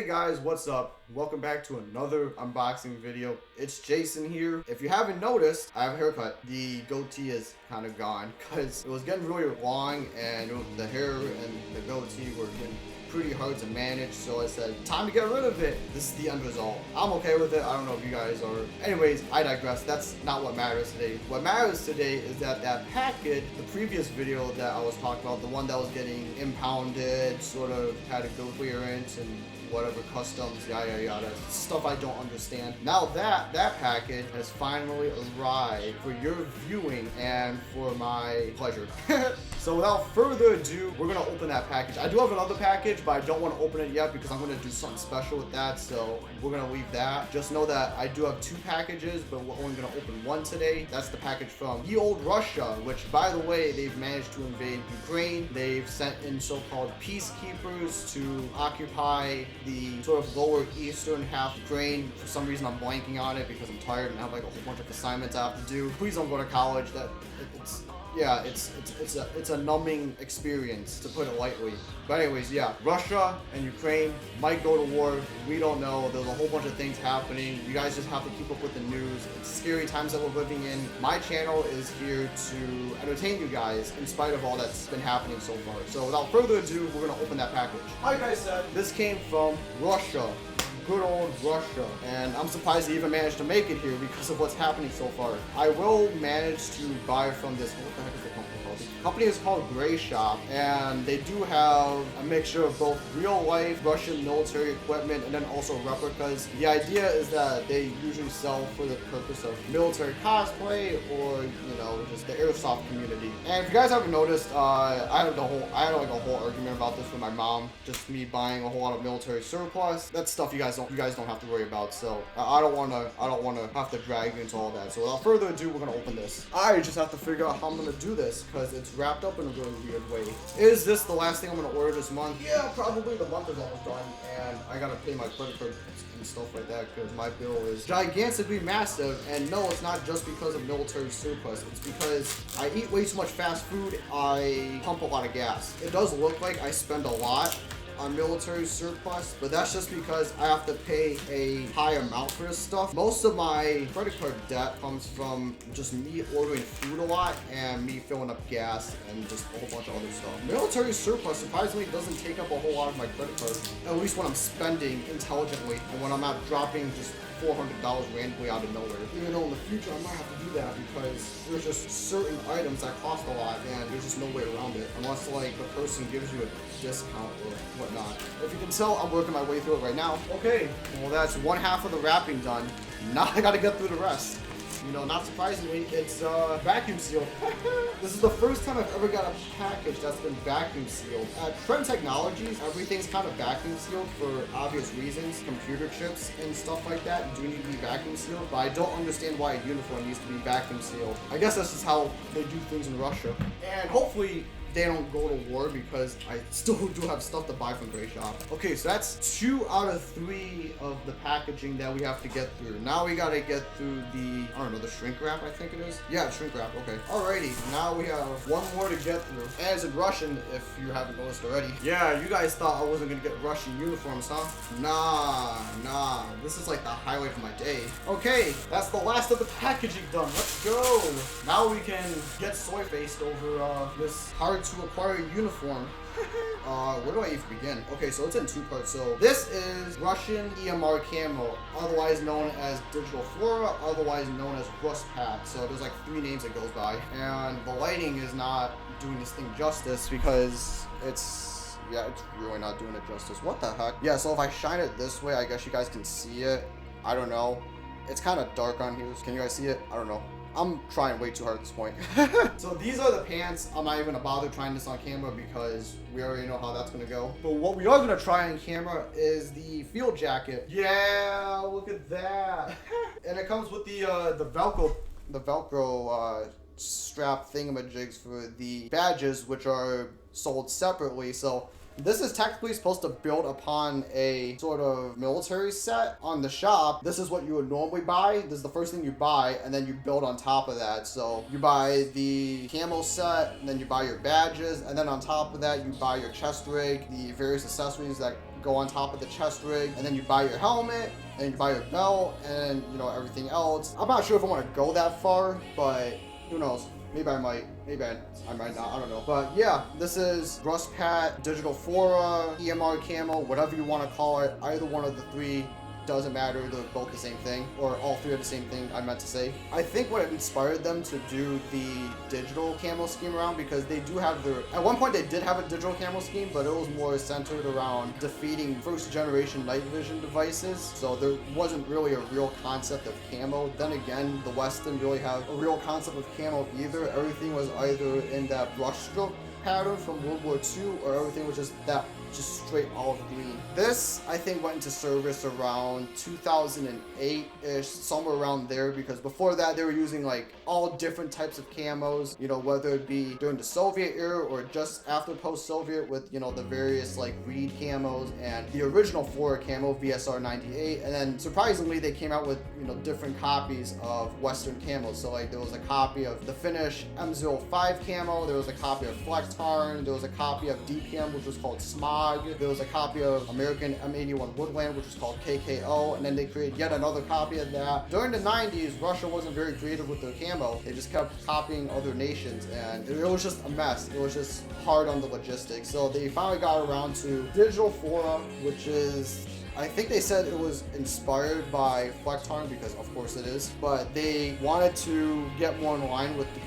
Hey guys, what's up? Welcome back to another unboxing video. It's Jason here. If you haven't noticed, I have a haircut. The goatee is kind of gone because it was getting really long and the hair and the goatee were getting pretty hard to manage, so I said time to get rid of it. This is the end result. I'm okay with it. I don't know if you guys are. Anyways, I digress. That's not what matters today. What matters today is that package, the previous video that I was talking about, the one that was getting impounded, sort of had to go clearance and whatever customs, yada yada, stuff I don't understand. Now that package has finally arrived for your viewing and for my pleasure. So without further ado, we're gonna open that package. I do have another package, but I don't want to open it yet because I'm gonna do something special with that, so we're gonna leave that. Just know that I do have two packages, but we're only gonna open one today. That's the package from ye old Russia, which by the way, they've managed to invade Ukraine. They've sent in so-called peacekeepers to occupy the sort of lower eastern half of Ukraine. For some reason I'm blanking on it because I'm tired and I have like a whole bunch of assignments I have to do. Please don't go to college. It's a numbing experience, to put it lightly. But anyways, yeah, Russia and Ukraine might go to war. We don't know. There's a whole bunch of things happening. You guys just have to keep up with the news. It's scary times that we're living in. My channel is here to entertain you guys in spite of all that's been happening so far. So without further ado, we're gonna open that package. Like I said, this came from Russia. Good old Russia, and I'm surprised they even managed to make it here because of what's happening so far. I will manage to buy from this, what the heck is the company called? The company is called Gray Shop, and they do have a mixture of both real life Russian military equipment and then also replicas. The idea is that they usually sell for the purpose of military cosplay or, you know, just the airsoft community. And if you guys haven't noticed, I had like a whole argument about this with my mom, just me buying a whole lot of military surplus. That's stuff you guys don't have to worry about, so I don't wanna have to drag you into all that. So without further ado, we're gonna open this. I just have to figure out how I'm gonna do this because it's wrapped up in a really weird way. Is this the last thing I'm gonna order this month? Yeah, probably. The month is almost done and I gotta pay my credit card and stuff like that because my bill is gigantically massive. And no, it's not just because of military surplus. It's because I eat way too much fast food. I pump a lot of gas. It does look like I spend a lot on military surplus, but that's just because I have to pay a high amount for this stuff. Most of my credit card debt comes from just me ordering food a lot and me filling up gas and just a whole bunch of other stuff. Military surplus surprisingly doesn't take up a whole lot of my credit card, at least when I'm spending intelligently and when I'm not dropping just $400 randomly out of nowhere. Even though in the future I might have to do that because there's just certain items that cost a lot and there's just no way around it unless like the person gives you a discount or whatnot. If you can tell, I'm working my way through it right now. Okay, well that's one half of the wrapping done. Now I gotta get through the rest. You know, not surprisingly, it's vacuum sealed. This is the first time I've ever got a package that's been vacuum sealed. At Trend Technologies, everything's kind of vacuum sealed for obvious reasons. Computer chips and stuff like that do need to be vacuum sealed, but I don't understand why a uniform needs to be vacuum sealed. I guess that's just how they do things in Russia. And hopefully they don't go to war because I still do have stuff to buy from Gray Shop. Okay, so that's 2 out of 3 of the packaging that we have to get through. Now we gotta get through the, I don't know, the shrink wrap, I think it is. Yeah, shrink wrap, okay. Alrighty, now we have one more to get through. And it's in Russian, if you haven't noticed already. Yeah, you guys thought I wasn't gonna get Russian uniforms, huh? Nah, this is like the highlight of my day. Okay, that's the last of the packaging done. Let's go. Now we can get soy-faced over this hard to acquire uniform. Where do I even begin? Okay, so it's in 2 parts. So this is Russian EMR camo, otherwise known as digital flora, otherwise known as rust pat. So there's like 3 names it goes by, and the lighting is not doing this thing justice because it's really not doing it justice. What the heck? Yeah, so if I shine it this way, I guess you guys can see it. I don't know. It's kind of dark on here. Can you guys see it? I don't know. I'm trying way too hard at this point. So these are the pants. I'm not even gonna bother trying this on camera because we already know how that's gonna go. But what we are gonna try on camera is the field jacket. Yeah, look at that. And it comes with the Velcro strap thingamajigs for the badges, which are sold separately. So this is technically supposed to build upon a sort of military set on the shop. This is what you would normally buy. This is the first thing you buy, and then you build on top of that. So you buy the camo set, and then you buy your badges, and then on top of that, you buy your chest rig, the various accessories that go on top of the chest rig, and then you buy your helmet, and you buy your belt, and you know, everything else. I'm not sure if I want to go that far, but who knows? Maybe I might. Maybe I might not. I don't know. But yeah, this is Rust Pat, Digital Fora, EMR Camo, whatever you want to call it. Either one of the three. Doesn't matter, they're both the same thing, or all three are the same thing, I meant to say. I think what inspired them to do the digital camo scheme around, because they do have their, at one point they did have a digital camo scheme, but it was more centered around defeating first generation night vision devices, so there wasn't really a real concept of camo. Then again, the West didn't really have a real concept of camo either. Everything was either in that brushstroke pattern from World War II, or everything was just straight olive green. This, I think, went into service around 2008-ish, somewhere around there, because before that they were using like all different types of camos, you know, whether it be during the Soviet era or just after post-Soviet with, you know, the various like Reed camos and the original Fora camo, VSR 98, and then surprisingly they came out with, you know, different copies of Western camos. So like there was a copy of the Finnish M05 camo, there was a copy of Flextarn, there was a copy of DPM, which was called Smog, there was a copy of American M81 Woodland, which was called KKO, and then they created yet another copy of that. During the 90s, Russia wasn't very creative with their camo. They just kept copying other nations, and it was just a mess. It was just hard on the logistics. So they finally got around to Digital Fora, which is, I think they said it was inspired by Flextarn, because of course it is, but they wanted to get more in line with the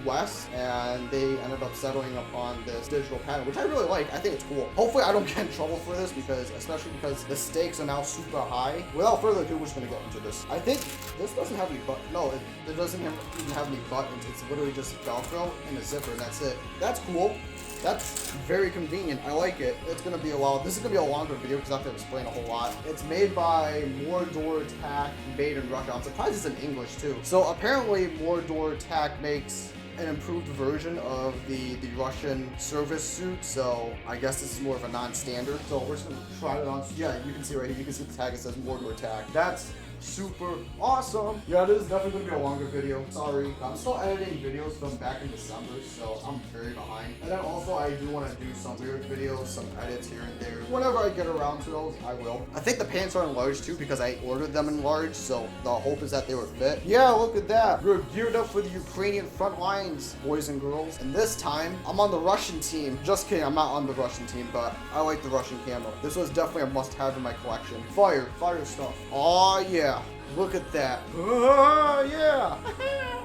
West, and they ended up settling upon this digital pattern, which I really like. I think it's cool. Hopefully I don't get in trouble for this, especially because the stakes are now super high. Without further ado, we're just gonna get into this. I think this doesn't have any it doesn't even have any buttons. It's literally just Velcro and a zipper, and that's it. That's cool. That's very convenient. I like it. It's gonna be a while. This is gonna be a longer video because I have to explain a whole lot. It's made by Mordor Tack, made in Russia. I'm surprised it's in English too. So apparently Mordor Tack makes an improved version of the Russian service suit, so I guess this is more of a non-standard. So we're just gonna try it on. Yeah, you can see right here, you can see the tag, it says Mordor Tack. That's super awesome. Yeah, this is definitely gonna be a longer video. Sorry, I'm still editing videos from back in December, so I'm very behind. And then also I do want to do some weird videos, some edits here and there. Whenever I get around to those, I will. I think the pants are in large too, because I ordered them in large, so the hope is that they were fit. Yeah, look at that. We're geared up for the Ukrainian front lines, boys and girls. And this time, I'm on the Russian team. Just kidding, I'm not on the Russian team, but I like the Russian camo. This was definitely a must-have in my collection. Fire stuff. Oh yeah. Look at that. Yeah.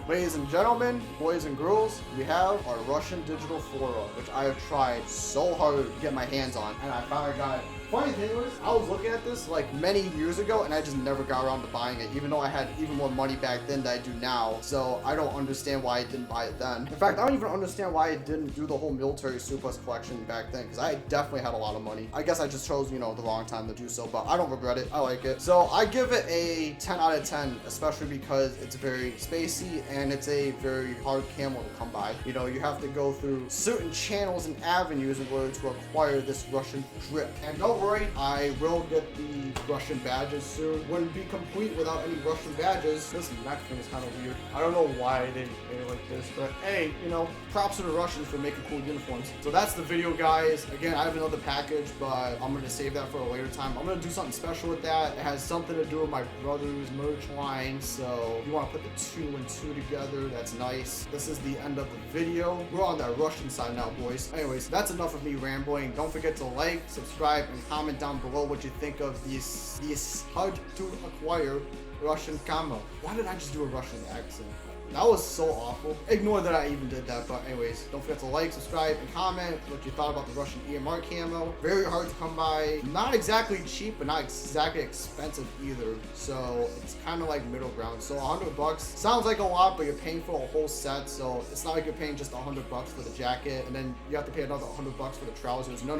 Ladies and gentlemen, boys and girls, we have our Russian Digital Fora, which I have tried so hard to get my hands on, and I finally got it. Funny thing was, I was looking at this like many years ago, and I just never got around to buying it, even though I had even more money back then than I do now. So I don't understand why I didn't buy it then. In fact, I don't even understand why I didn't do the whole military surplus collection back then, because I definitely had a lot of money. I guess I just chose, you know, the wrong time to do so, but I don't regret it. I like it. So I give it a 10 out of 10, especially because it's very spacey and it's a very hard camo to come by. You know, you have to go through certain channels and avenues in order to acquire this Russian drip. And don't worry, I will get the Russian badges soon. Wouldn't be complete without any Russian badges. This neck thing is kind of weird. I don't know why they made it like this, but hey, you know, props to the Russians for making cool uniforms. So that's the video, guys. Again, I have another package, but I'm gonna save that for a later time. I'm gonna do something special with that. It has something to do with my brother's merch line, so if you want to put the 2 and 2 together, that's nice. This is the end of the video. We're on that Russian side now, boys. Anyways, that's enough of me rambling. Don't forget to like, subscribe, and comment down below what you think of these hard to acquire Russian camo. Why did I just do a Russian accent? That was so awful. Ignore that I even did that, but anyways, don't forget to like, subscribe, and comment what you thought about the Russian EMR camo. Very hard to come by. Not exactly cheap, but not exactly expensive either. So it's kind of like middle ground. So $100 sounds like a lot, but you're paying for a whole set. So it's not like you're paying just $100 for the jacket, and then you have to pay another $100 for the trousers. No.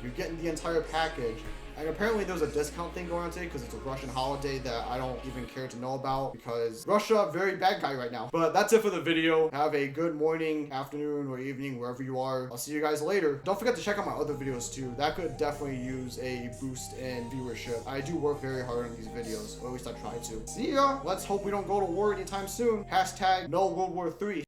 You're getting the entire package. And apparently there's a discount thing going on today because it's a Russian holiday that I don't even care to know about, because Russia, very bad guy right now. But that's it for the video. Have a good morning, afternoon, or evening, wherever you are. I'll see you guys later. Don't forget to check out my other videos too. That could definitely use a boost in viewership. I do work very hard on these videos, or at least I try to. See ya! Let's hope we don't go to war anytime soon. Hashtag no World War III.